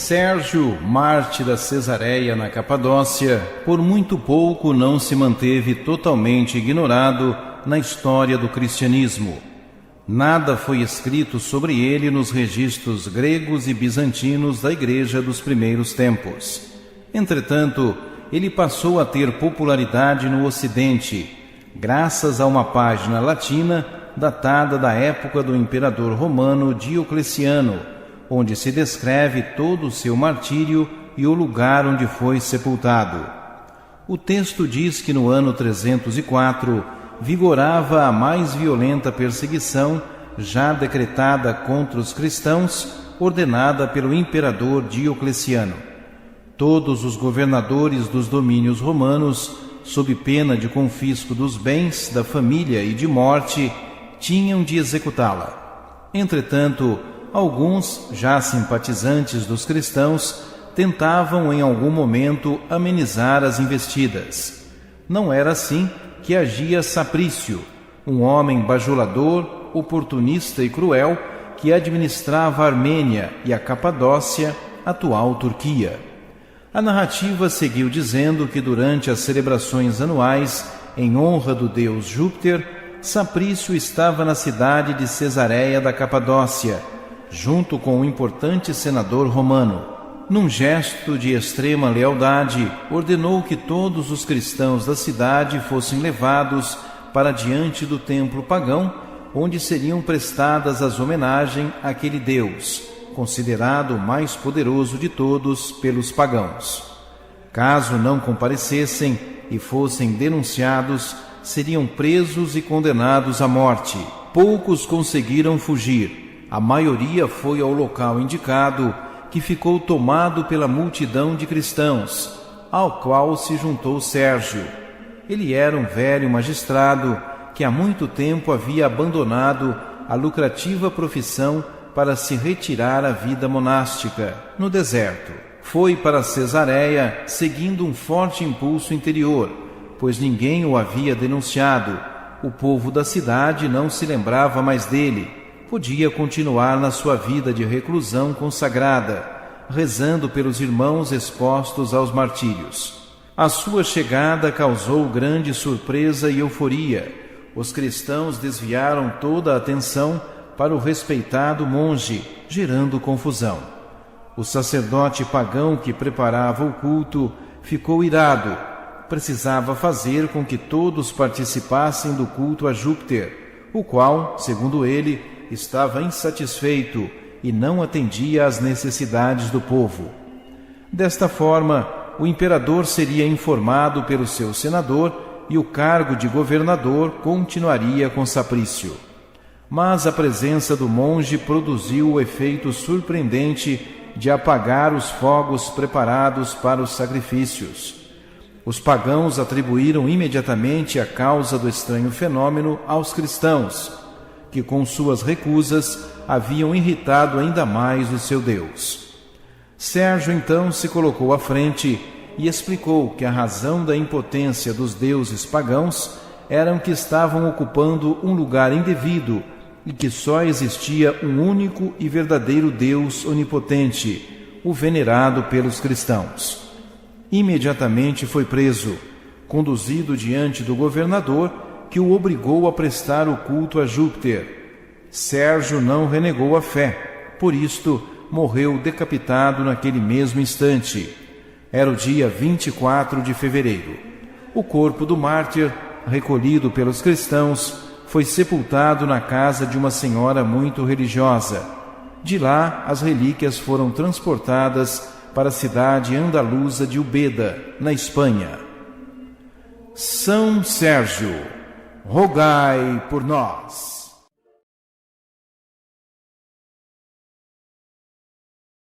Sérgio, mártir da Cesareia na Capadócia, por muito pouco não se manteve totalmente ignorado na história do cristianismo. Nada foi escrito sobre ele nos registros gregos e bizantinos da Igreja dos primeiros tempos. Entretanto, ele passou a ter popularidade no Ocidente, graças a uma página latina datada da época do imperador romano Diocleciano, onde se descreve todo o seu martírio e o lugar onde foi sepultado. O texto diz que no ano 304 vigorava a mais violenta perseguição já decretada contra os cristãos, ordenada pelo imperador Diocleciano. Todos os governadores dos domínios romanos, sob pena de confisco dos bens, da família e de morte, tinham de executá-la. Entretanto, alguns, já simpatizantes dos cristãos, tentavam em algum momento amenizar as investidas. Não era assim que agia Saprício, um homem bajulador, oportunista e cruel, que administrava a Armênia e a Capadócia, atual Turquia. A narrativa seguiu dizendo que durante as celebrações anuais, em honra do deus Júpiter, Saprício estava na cidade de Cesareia da Capadócia, junto com um importante senador romano. Num gesto de extrema lealdade, ordenou que todos os cristãos da cidade fossem levados para diante do templo pagão, onde seriam prestadas as homenagens àquele deus, considerado o mais poderoso de todos pelos pagãos. Caso não comparecessem e fossem denunciados, seriam presos e condenados à morte. Poucos conseguiram fugir. A maioria foi ao local indicado, que ficou tomado pela multidão de cristãos, ao qual se juntou Sérgio. Ele era um velho magistrado que há muito tempo havia abandonado a lucrativa profissão para se retirar à vida monástica no deserto. Foi para Cesareia seguindo um forte impulso interior, pois ninguém o havia denunciado. O povo da cidade não se lembrava mais dele. Podia continuar na sua vida de reclusão consagrada, rezando pelos irmãos expostos aos martírios. A sua chegada causou grande surpresa e euforia. Os cristãos desviaram toda a atenção para o respeitado monge, gerando confusão. O sacerdote pagão que preparava o culto ficou irado. Precisava fazer com que todos participassem do culto a Júpiter, o qual, segundo ele, estava insatisfeito e não atendia às necessidades do povo. Desta forma, o imperador seria informado pelo seu senador e o cargo de governador continuaria com Saprício. Mas a presença do monge produziu o efeito surpreendente de apagar os fogos preparados para os sacrifícios. Os pagãos atribuíram imediatamente a causa do estranho fenômeno aos cristãos, que com suas recusas haviam irritado ainda mais o seu Deus. Sérgio então se colocou à frente e explicou que a razão da impotência dos deuses pagãos era que estavam ocupando um lugar indevido e que só existia um único e verdadeiro Deus onipotente, o venerado pelos cristãos. Imediatamente foi preso, conduzido diante do governador, que o obrigou a prestar o culto a Júpiter. Sérgio não renegou a fé, por isto morreu decapitado naquele mesmo instante. Era o dia 24 de fevereiro. O corpo do mártir, recolhido pelos cristãos, foi sepultado na casa de uma senhora muito religiosa. De lá, as relíquias foram transportadas para a cidade andaluza de Úbeda, na Espanha. São Sérgio, rogai por nós.